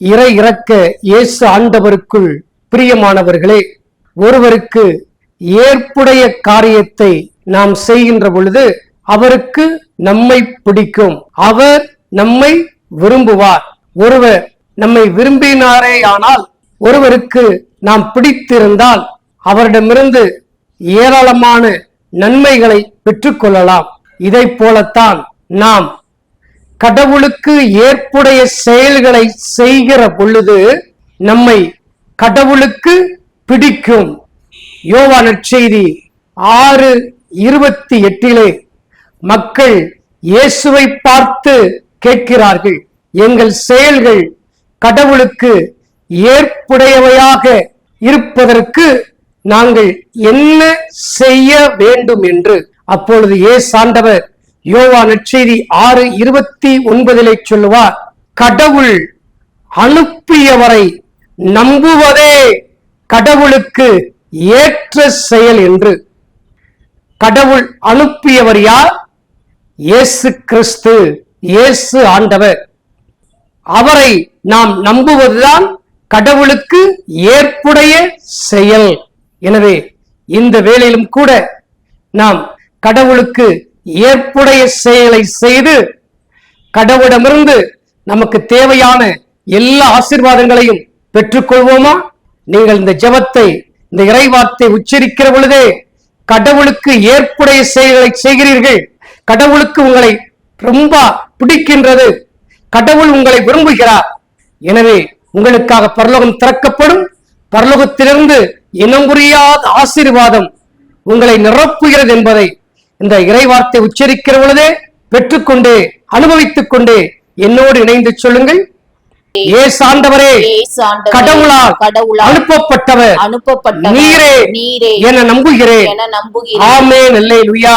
இறை இறக்க இயேசு ஆண்டவருக்குள் பிரியமானவர்களே, ஒருவருக்கு ஏற்புடைய காரியத்தை நாம் செய்கின்ற பொழுது அவருக்கு நம்மை பிடிக்கும், அவர் நம்மை விரும்புவார். ஒருவர் நம்மை விரும்பினாரே ஆனால், ஒருவருக்கு நாம் பிடித்திருந்தால் அவரிடமிருந்து ஏராளமான நன்மைகளை பெற்றுக்கொள்ளலாம். இதை போலத்தான் நாம் கடவுளுக்கு ஏற்புடைய செயல்களை செய்கிற பொழுது நம்மை கடவுளுக்கு பிடிக்கும். யோவான் நற்செய்தி 6:28 மக்கள் இயேசுவை பார்த்து கேட்கிறார்கள், எங்கள் செயல்கள் கடவுளுக்கு ஏற்புடையவையாக இருப்பதற்கு நாங்கள் என்ன செய்ய வேண்டும் என்று. அப்பொழுது இயேசு ஆண்டவர் யோவான் நற்செய்தி 6:29 சொல்லுவார், கடவுள் அனுப்பியவரை நம்புவதே கடவுளுக்கு ஏற்ற செயல் என்று. கடவுள் அனுப்பியவர் யார்? இயேசு கிறிஸ்து, இயேசு ஆண்டவர். அவரை நாம் நம்புவதுதான் கடவுளுக்கு ஏற்புடைய செயல். எனவே இந்த வேளையிலும் கூட நாம் கடவுளுக்கு ஏற்புடைய செயலை செய்து கடவுளிடமிருந்து நமக்கு தேவையான எல்லா ஆசீர்வாதங்களையும் பெற்றுக்கொள்வோமா? நீங்கள் இந்த ஜெபத்தை, இந்த இறைவார்த்தை உச்சரிக்கிற பொழுதே கடவுளுக்கு ஏற்புடைய செயல்களை செய்கிறீர்கள். கடவுளுக்கு உங்களை ரொம்ப பிடிக்கின்றது, கடவுள் உங்களை விரும்புகிறார். எனவே உங்களுக்காக பரலோகம் திறக்கப்படும். பரலோகத்திலிருந்து இனம் புரியாத ஆசீர்வாதம் உங்களை நிரப்புகிறது என்பதை இந்த இறைவார்த்தை உச்சரிக்கிற பொழுதே பெற்றுக்கொண்டே அனுபவித்துக் கொண்டே என்னோடு இணைந்து சொல்லுங்கள். இயேசு ஆண்டவரே, கடவுளால் அனுப்பப்பட்டவர் நீரே என நம்புகிறேன். ஆமென். அல்லேலூயா.